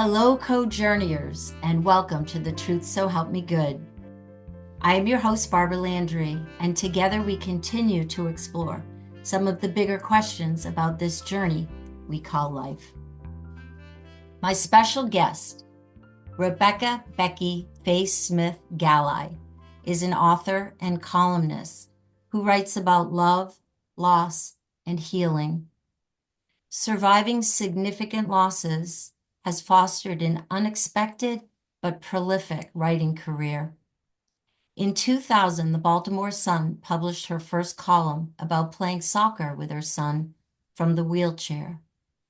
Hello, co-journeyers, and welcome to the Truth So Help Me Good. I am your host, Barbara Landry, and together we continue to explore some of the bigger questions about this journey we call life. My special guest, Becky Faye Smith Galli, is an author and columnist who writes about love, loss, and healing. Surviving significant losses has fostered an unexpected but prolific writing career. In 2000, the Baltimore Sun published her first column about playing soccer with her son from the wheelchair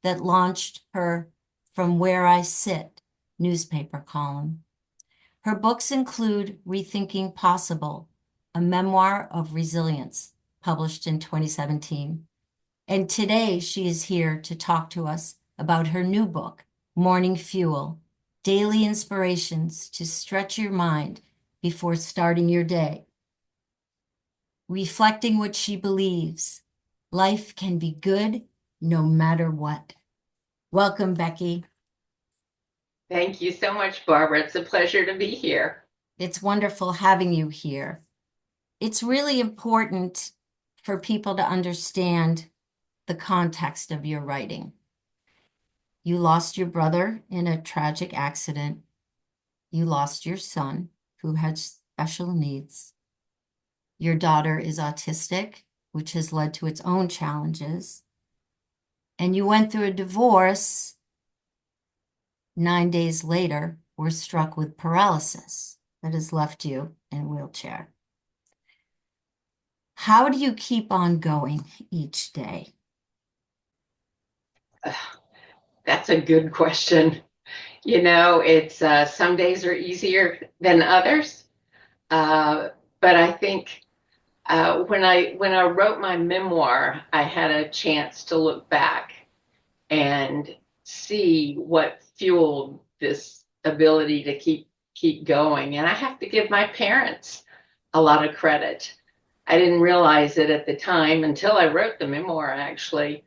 that launched her From Where I Sit newspaper column. Her books include Rethinking Possible, a memoir of resilience, published in 2017. And today she is here to talk to us about her new book, Morning Fuel, Daily Inspirations to Stretch Your Mind Before Starting Your Day. Reflecting what she believes, life can be good no matter what. Welcome, Becky. Thank you so much, Barbara. It's a pleasure to be here. It's wonderful having you here. It's really important for people to understand the context of your writing. You lost your brother in a tragic accident. You lost your son, who had special needs. Your daughter is autistic, which has led to its own challenges. And you went through a divorce. 9 days later, were struck with paralysis that has left you in a wheelchair. How do you keep on going each day? That's a good question. You know, it's some days are easier than others, but I think when I wrote my memoir, I had a chance to look back and see what fueled this ability to keep going. And I have to give my parents a lot of credit. I didn't realize it at the time until I wrote the memoir, actually,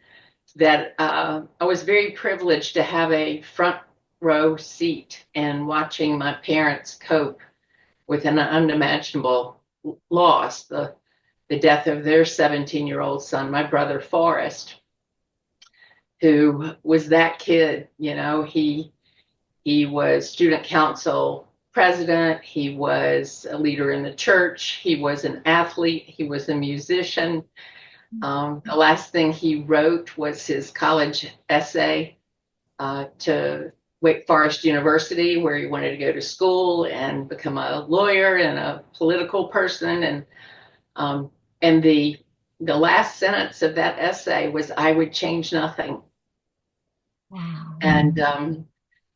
that I was very privileged to have a front row seat and watching my parents cope with an unimaginable loss, the death of their 17-year-old son, my brother Forrest, who was that kid. You know, he was student council president, he was a leader in the church, he was an athlete, he was a musician. The last thing he wrote was his college essay to Wake Forest University, where he wanted to go to school and become a lawyer and a political person. And the last sentence of that essay was, "I would change nothing." Wow. And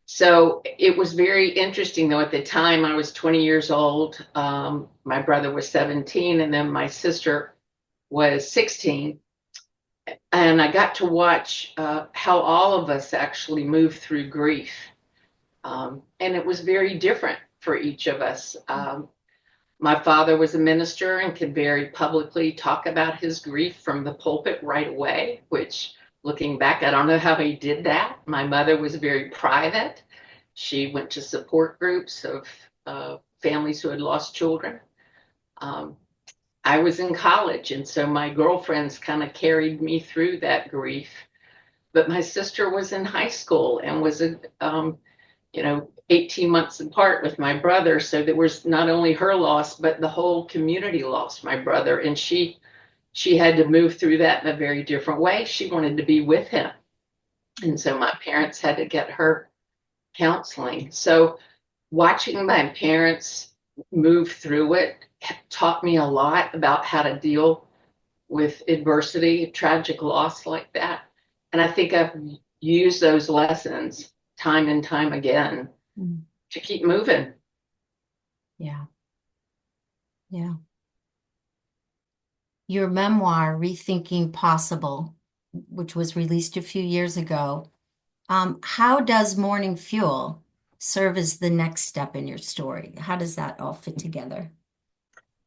so it was very interesting, though. At the time, I was 20 years old. My brother was 17, and then my sister was 16. And I got to watch how all of us actually move through grief. And it was very different for each of us. My father was a minister and could very publicly talk about his grief from the pulpit right away, which, looking back, I don't know how he did that. My mother was very private. She went to support groups of families who had lost children. I was in college, and so my girlfriends kind of carried me through that grief. But my sister was in high school and was, 18 months apart with my brother. So there was not only her loss, but the whole community lost my brother. And she had to move through that in a very different way. She wanted to be with him. And so my parents had to get her counseling. So watching my parents move through it taught me a lot about how to deal with adversity, tragic loss like that. And I think I've used those lessons time and time again to keep moving. Yeah. Yeah. Your memoir, Rethinking Possible, which was released a few years ago, how does Morning Fuel serve as the next step in your story? How does that all fit together?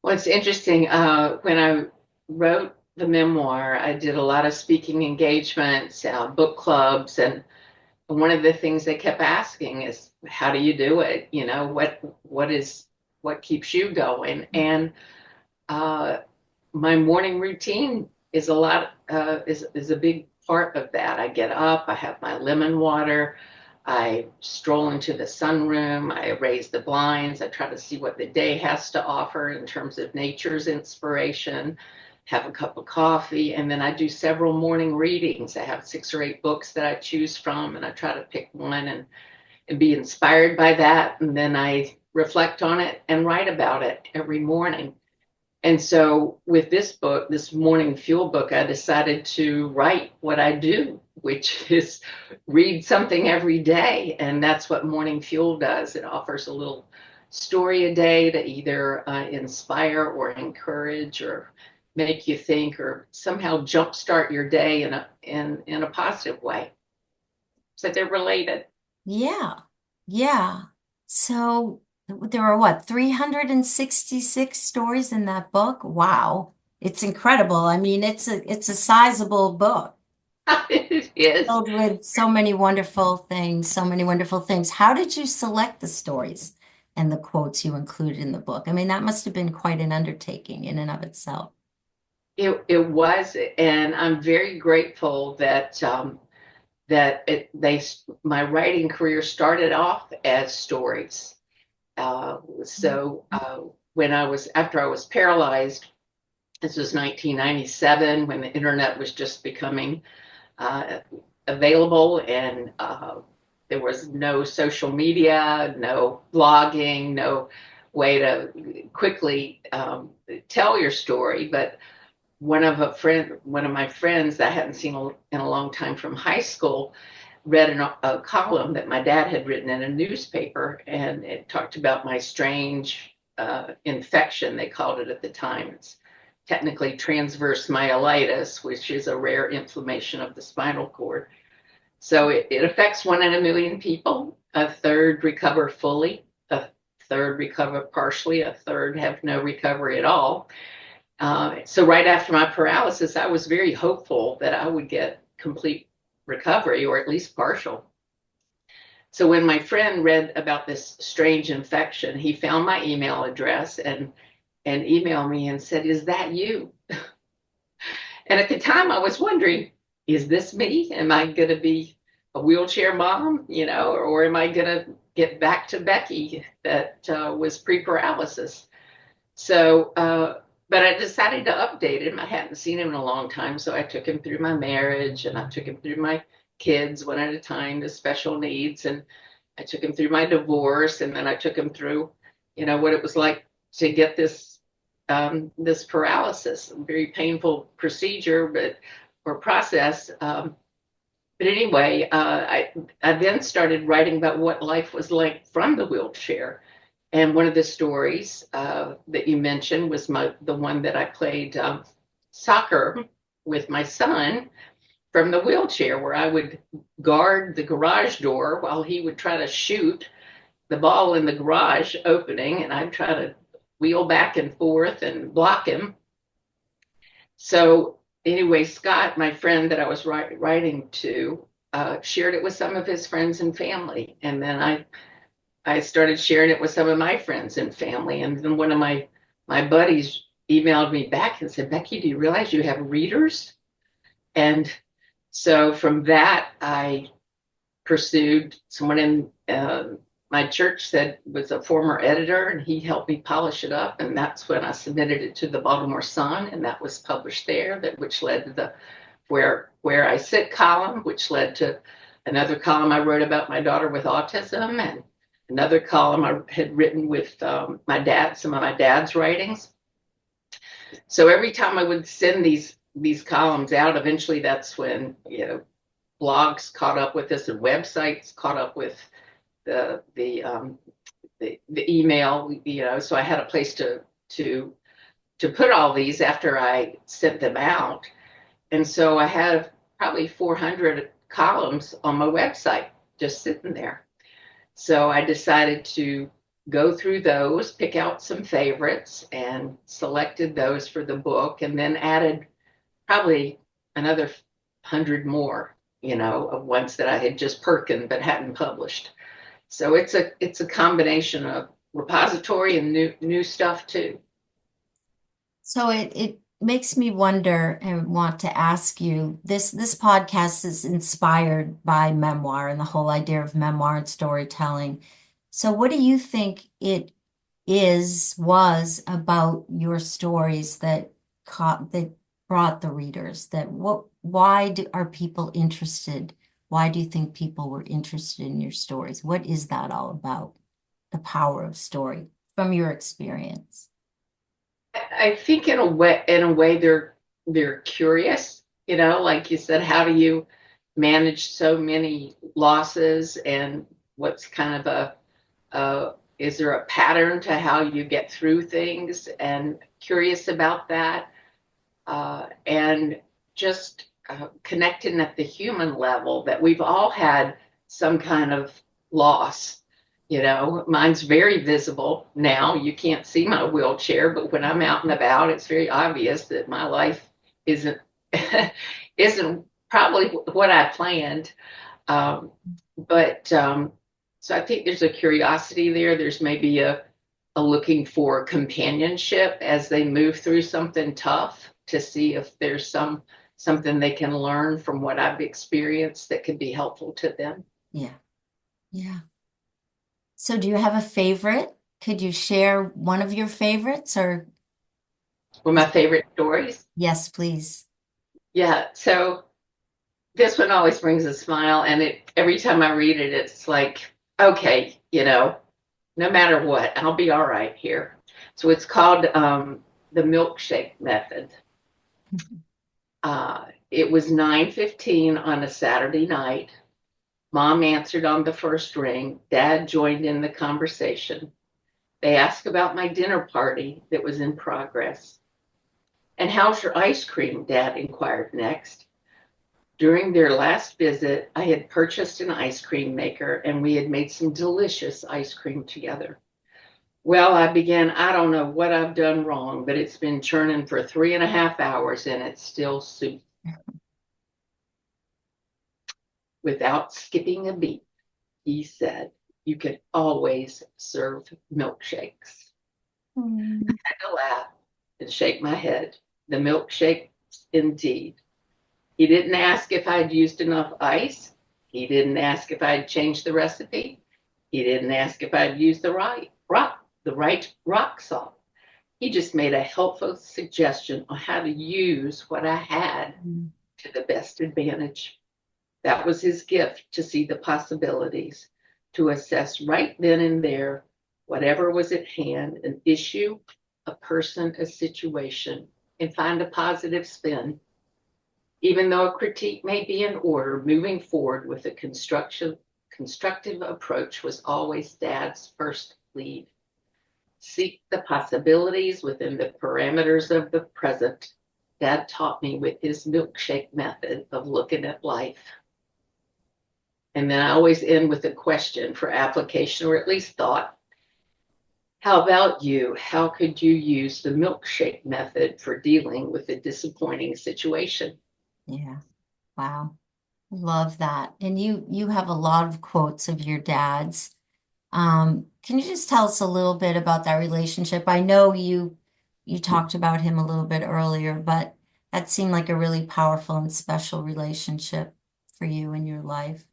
Well, it's interesting. When I wrote the memoir, I did a lot of speaking engagements, book clubs, and one of the things they kept asking is, how do you do it? What keeps you going? And my morning routine is a big part of that. I get up, I have my lemon water, I stroll into the sunroom, I raise the blinds, I try to see what the day has to offer in terms of nature's inspiration, have a cup of coffee, and then I do several morning readings. I have 6 or 8 books that I choose from, and I try to pick one and be inspired by that. And then I reflect on it and write about it every morning. And so with this book, this morning fuel book, I decided to write what I do, which is read something every day. And that's what Morning Fuel does. It offers a little story a day to either inspire or encourage or make you think or somehow jumpstart your day in a positive way. So they're related. Yeah. Yeah. So there are what, 366 stories in that book? Wow. It's incredible. I mean, it's a sizable book It is. filled with so many wonderful things, so many wonderful things. How did you select the stories and the quotes you included in the book? I mean, that must have been quite an undertaking in and of itself. It was, and I'm very grateful that my writing career started off as stories. When after I was paralyzed, this was 1997 when the internet was just becoming available, and there was no social media, no blogging, no way to quickly tell your story. But one of my friends that I hadn't seen in a long time from high school read a column that my dad had written in a newspaper, and it talked about my strange infection, they called it at the time. It's technically transverse myelitis, which is a rare inflammation of the spinal cord. So it affects 1 in a million people. A third recover fully, a third recover partially, a third have no recovery at all. So right after my paralysis, I was very hopeful that I would get complete recovery or at least partial. So when my friend read about this strange infection, he found my email address and emailed me and said, "Is that you?" And at the time I was wondering, is this me? Am I going to be a wheelchair mom, or am I going to get back to Becky that was pre-paralysis? So, but I decided to update him. I hadn't seen him in a long time, so I took him through my marriage, and I took him through my kids one at a time, the special needs, and I took him through my divorce, and then I took him through, what it was like to get this paralysis. A very painful procedure, or process. But anyway, I then started writing about what life was like from the wheelchair. And one of the stories that you mentioned was the one that I played soccer with my son from the wheelchair, where I would guard the garage door while he would try to shoot the ball in the garage opening, and I'd try to wheel back and forth and block him. So anyway, Scott, my friend that I was writing to, shared it with some of his friends and family. And then I started sharing it with some of my friends and family. And then one of my buddies emailed me back and said, "Becky, do you realize you have readers?" And so from that, I pursued someone in my church that was a former editor, and he helped me polish it up. And that's when I submitted it to the Baltimore Sun, and that was published there, which led to the Where I Sit column, which led to another column I wrote about my daughter with autism, and another column I had written with my dad, some of my dad's writings. So every time I would send these columns out, eventually that's when blogs caught up with us and websites caught up with the email. So I had a place to put all these after I sent them out, and so I have probably 400 columns on my website just sitting there. So I decided to go through those, pick out some favorites, and selected those for the book, and then added probably another 100 more of ones that I had just perkined but hadn't published. So it's a combination of repository and new stuff too. So it makes me wonder and want to ask you, this podcast is inspired by memoir and the whole idea of memoir and storytelling. So what do you think it was about your stories that brought the readers, are people interested? Why do you think people were interested in your stories? What is that all about? The power of story from your experience. I think in a way they're curious, like you said, how do you manage so many losses, and what's kind of is there a pattern to how you get through things, and curious about that, and just connecting at the human level that we've all had some kind of loss. Mine's very visible now. You can't see my wheelchair, but when I'm out and about, it's very obvious that my life isn't isn't probably what I planned. But so I think there's a curiosity there. There's maybe a looking for companionship as they move through something tough, to see if there's something they can learn from what I've experienced that could be helpful to them. Yeah. Yeah. So do you have a favorite? Could you share one of your favorites or One of my favorite stories. yes, please. Yeah, so this one always brings a smile, and every time I read it, it's like, okay, no matter what, I'll be all right here. So it's called the milkshake method. It was 9:15 on a Saturday night. Mom answered on the first ring. Dad joined in the conversation. They asked about my dinner party that was in progress. And how's your ice cream? Dad inquired next. During their last visit, I had purchased an ice cream maker, and we had made some delicious ice cream together. Well, I began, I don't know what I've done wrong, but it's been churning for 3.5 hours and it's still soup. Without skipping a beat, he said, you can always serve milkshakes. I had to laugh and shake my head. The milkshakes, indeed. He didn't ask if I'd used enough ice. He didn't ask if I'd changed the recipe. He didn't ask if I'd used the right rock salt. He just made a helpful suggestion on how to use what I had to the best advantage. That was his gift, to see the possibilities, to assess right then and there whatever was at hand, an issue, a person, a situation, and find a positive spin. Even though a critique may be in order, moving forward with a constructive approach was always Dad's first lead. Seek the possibilities within the parameters of the present. Dad taught me with his milkshake method of looking at life. And then I always end with a question for application, or at least thought. How about you? How could you use the milkshake method for dealing with a disappointing situation? Yeah. Wow. Love that. And you have a lot of quotes of your dad's. Can you just tell us a little bit about that relationship? I know you talked about him a little bit earlier, but that seemed like a really powerful and special relationship for you in your life.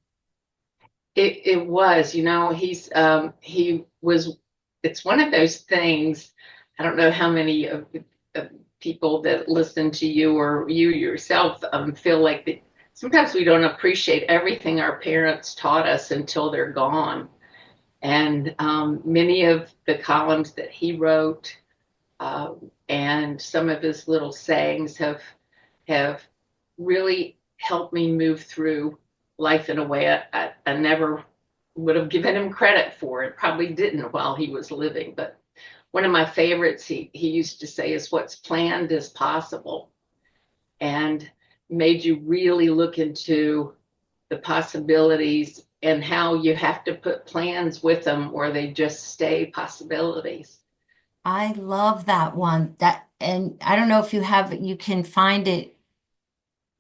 It was, he was. It's one of those things. I don't know how many of the people that listen to you or you yourself feel like that. Sometimes we don't appreciate everything our parents taught us until they're gone. And many of the columns that he wrote, and some of his little sayings have really helped me move through life in a way I never would have given him credit for. It probably didn't while he was living. But one of my favorites he used to say is, what's planned is possible, and made you really look into the possibilities and how you have to put plans with them or they just stay possibilities. I love that one. And I don't know if you can find it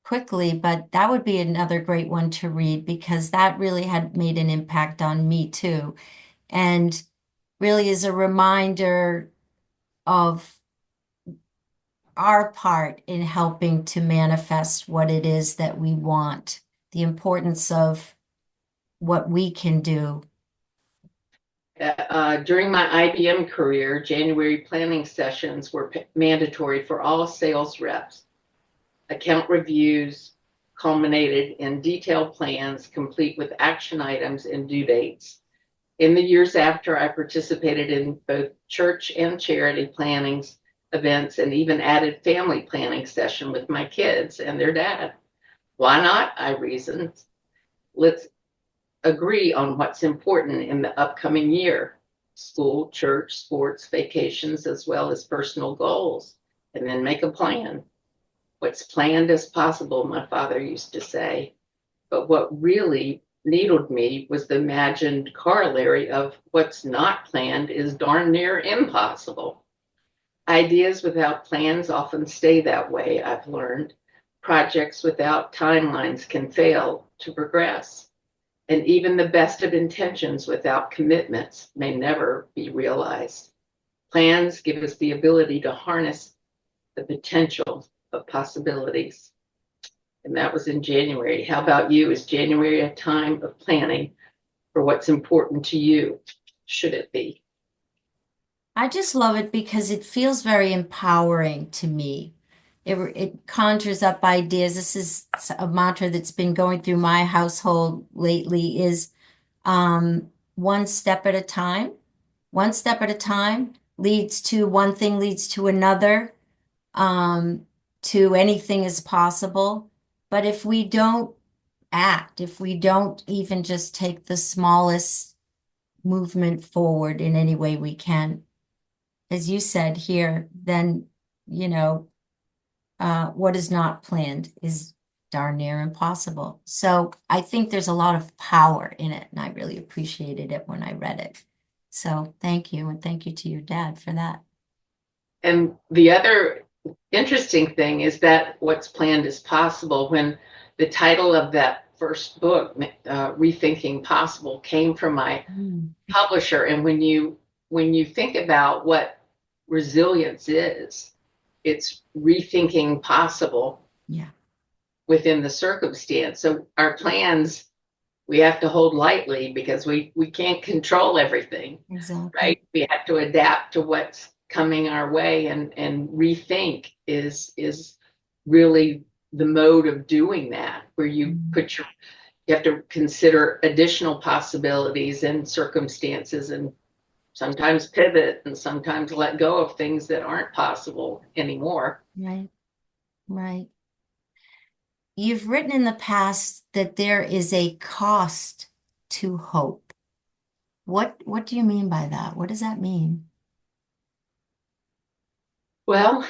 quickly, but that would be another great one to read because that really had made an impact on me too. And really is a reminder of our part in helping to manifest what it is that we want, the importance of what we can do. During my IBM career, January planning sessions were mandatory for all sales reps. Account reviews culminated in detailed plans complete with action items and due dates. In the years after, I participated in both church and charity plannings, events, and even added family planning session with my kids and their dad. Why not? I reasoned. Let's agree on what's important in the upcoming year: school, church, sports, vacations, as well as personal goals, and then make a plan. What's planned is possible, my father used to say. But what really needled me was the imagined corollary of what's not planned is darn near impossible. Ideas without plans often stay that way, I've learned. Projects without timelines can fail to progress. And even the best of intentions without commitments may never be realized. Plans give us the ability to harness the potential of possibilities. And that was in January. How about you? Is January a time of planning for what's important to you? Should it be? I just love it because it feels very empowering to me. It conjures up ideas. This is a mantra that's been going through my household lately is one step at a time. One step at a time leads to one thing leads to another, to anything is possible. But if we don't act, if we don't even just take the smallest movement forward in any way we can, as you said here, then, what is not planned is darn near impossible. So I think there's a lot of power in it, and I really appreciated it when I read it. So thank you, and thank you to your dad for that. And the other interesting thing is that what's planned is possible. When the title of that first book, Rethinking Possible, came from my publisher, and when you think about what resilience is, it's rethinking possible within the circumstance. So our plans, we have to hold lightly because we can't control everything. Exactly. Right? We have to adapt to what's coming our way, and rethink is really the mode of doing that, where you you have to consider additional possibilities and circumstances, and sometimes pivot and sometimes let go of things that aren't possible anymore. Right, right. You've written in the past that there is a cost to hope. What do you mean by that? What does that mean? Well,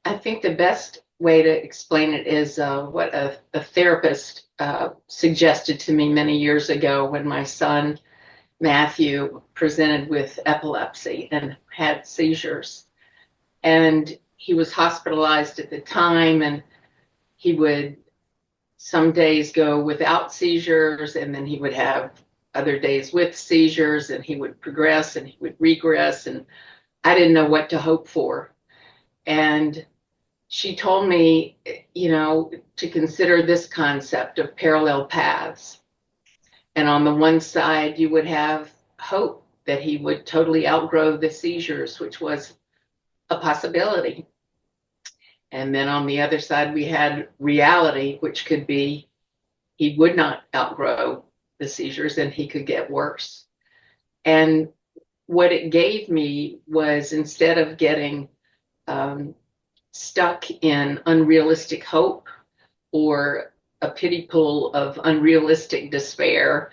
I think the best way to explain it is what a therapist suggested to me many years ago when my son Matthew presented with epilepsy and had seizures. And he was hospitalized at the time, and he would some days go without seizures, and then he would have other days with seizures, and he would progress and he would regress, and I didn't know what to hope for. And she told me, to consider this concept of parallel paths. And on the one side, you would have hope that he would totally outgrow the seizures, which was a possibility. And then on the other side, we had reality, which could be he would not outgrow the seizures and he could get worse. And what it gave me was, instead of getting stuck in unrealistic hope or a pity pool of unrealistic despair,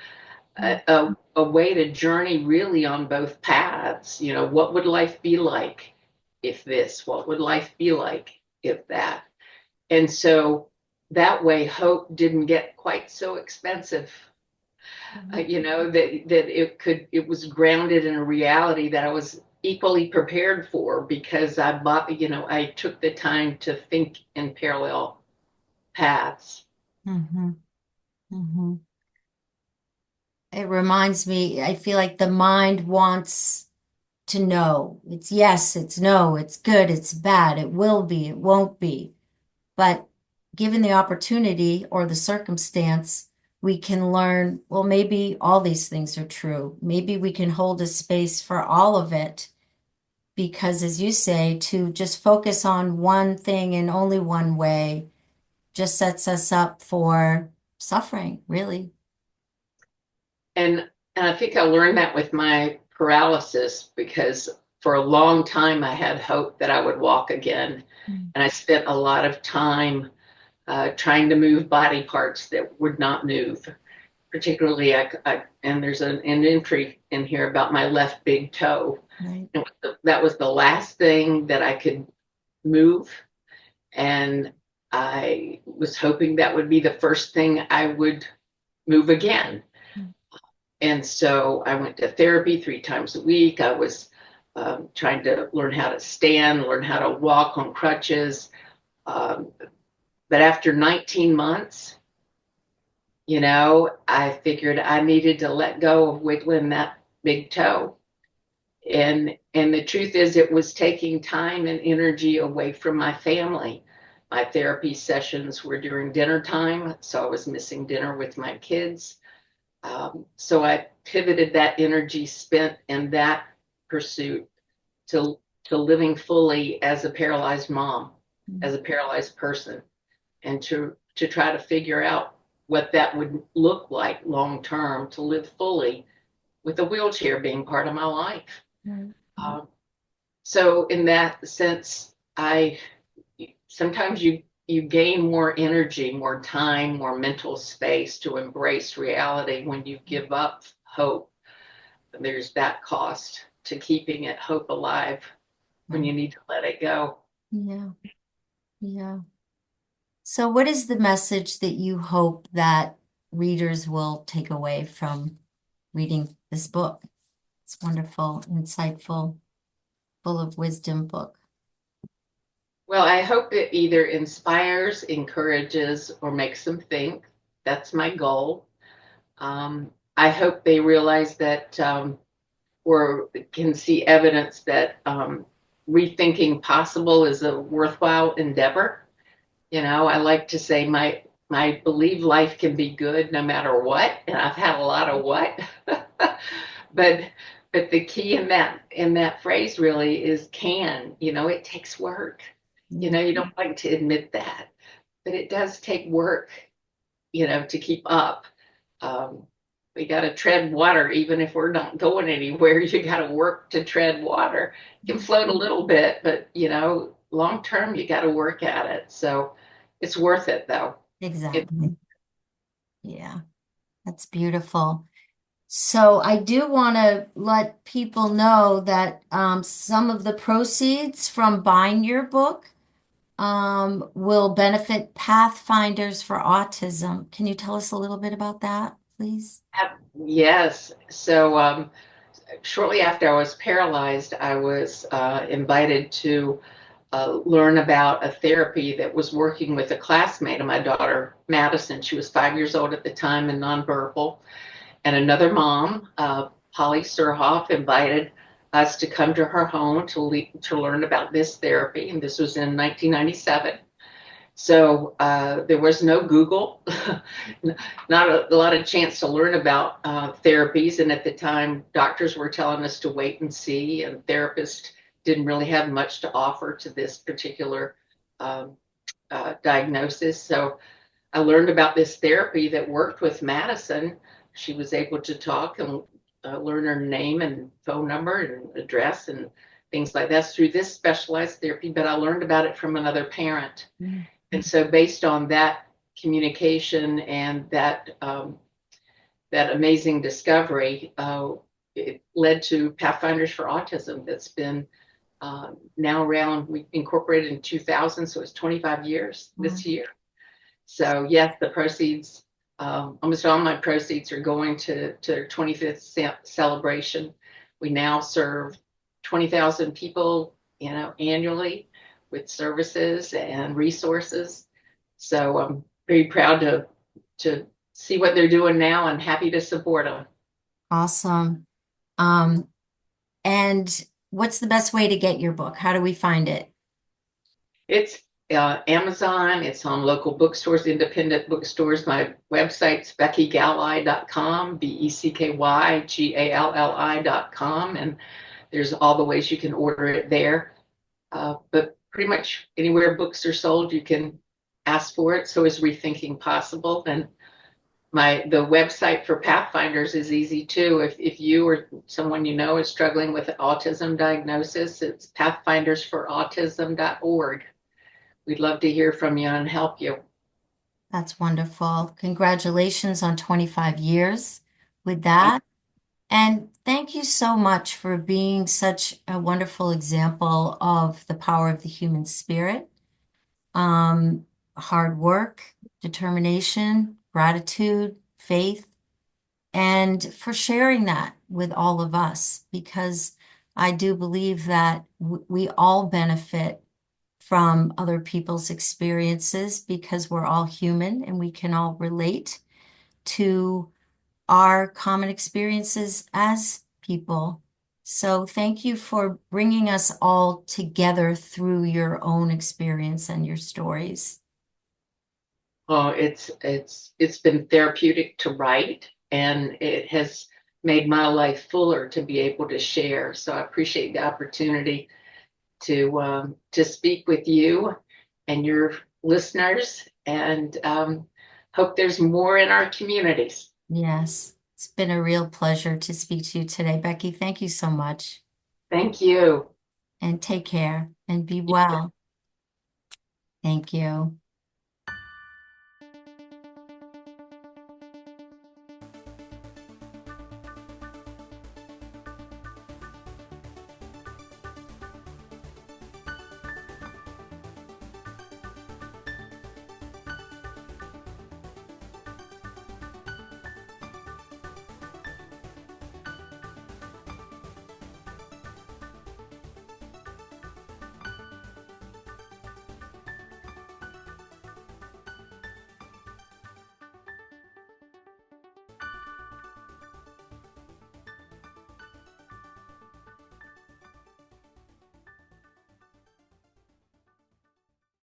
a way to journey really on both paths. What would life be like if this? What would life be like if that? And so that way, hope didn't get quite so expensive. That it was grounded in a reality that I was equally prepared for, because I took the time to think in parallel paths. Mm-hmm. Mm-hmm. It reminds me, I feel like the mind wants to know. It's yes, it's no, it's good, it's bad, it will be, it won't be. But given the opportunity or the circumstance, we can learn, well, maybe all these things are true. Maybe we can hold a space for all of it. Because, as you say, to just focus on one thing in only one way just sets us up for suffering, really. And I think I learned that with my paralysis, because for a long time I had hope that I would walk again. Mm. And I spent a lot of time trying to move body parts that would not move. Particularly, and there's an entry in here about my left big toe. Right. That was the last thing that I could move. And I was hoping that would be the first thing I would move again. Mm. And so I went to therapy 3 times a week. I was trying to learn how to stand, learn how to walk on crutches. Um, but after 19 months, I figured I needed to let go of wiggling that big toe. And the truth is, it was taking time and energy away from my family. My therapy sessions were during dinner time, so I was missing dinner with my kids. So I pivoted that energy spent in that pursuit to living fully as a paralyzed mom, as a paralyzed person, and to try to figure out what that would look like long term, to live fully with a wheelchair being part of my life. Right. So in that sense, I sometimes you gain more energy, more time, more mental space to embrace reality when you give up hope. There's that cost to keeping it hope alive when you need to let it go. Yeah. Yeah. So, what is the message that you hope that readers will take away from reading this book? It's wonderful, insightful, full of wisdom book. Well, I hope it either inspires, encourages, or makes them think. That's my goal. I hope they realize that or can see evidence that rethinking possible is a worthwhile endeavor. I like to say my believe life can be good no matter what, and I've had a lot of what. but but the key in that phrase really is can. It takes work. You don't like to admit that, but it does take work, to keep up. We got to tread water, even if we're not going anywhere. You got to work to tread water. You can float a little bit, but long term, you got to work at it. So it's worth it, though. Exactly. Yeah, that's beautiful. So I do want to let people know that some of the proceeds from buying your book will benefit Pathfinders for Autism. Can you tell us a little bit about that, please? Yes. So shortly after I was paralyzed, I was invited to learn about a therapy that was working with a classmate of my daughter, Madison. She was 5 years old at the time and nonverbal. And another mom, Polly Surhoff, invited us to come to her home to learn about this therapy. And this was in 1997. So there was no Google, not a lot of chance to learn about therapies. And at the time, doctors were telling us to wait and see, and therapists didn't really have much to offer to this particular diagnosis. So I learned about this therapy that worked with Madison. She was able to talk and learn her name and phone number and address and things like that through this specialized therapy. But I learned about it from another parent. Mm-hmm. And so based on that communication and that amazing discovery, it led to Pathfinders for Autism that's been now around, we incorporated in 2000, so it's 25 years this year. So yes, the proceeds, almost all my proceeds are going to their 25th celebration. We now serve 20,000 people, annually with services and resources. So I'm very proud to see what they're doing now and happy to support them. Awesome. Um, and what's the best way to get your book? How do we find it? It's Amazon. It's on local bookstores, independent bookstores. My website's beckygalli.com, BECKYGALLI.com, and there's all the ways you can order it there. But pretty much anywhere books are sold, you can ask for it. So is Rethinking Possible. And the website for Pathfinders is easy too. If you or someone you know is struggling with an autism diagnosis, it's pathfindersforautism.org. We'd love to hear from you and help you. That's wonderful. Congratulations on 25 years with that. And thank you so much for being such a wonderful example of the power of the human spirit. Um, Hard work, determination, gratitude, faith, and for sharing that with all of us, because I do believe that we all benefit from other people's experiences because we're all human and we can all relate to our common experiences as people. So thank you for bringing us all together through your own experience and your stories. Oh, it's been therapeutic to write, and it has made my life fuller to be able to share. So I appreciate the opportunity to speak with you and your listeners, and hope there's more in our communities. Yes, it's been a real pleasure to speak to you today, Becky. Thank you so much. Thank you. And take care and be well. Thank you.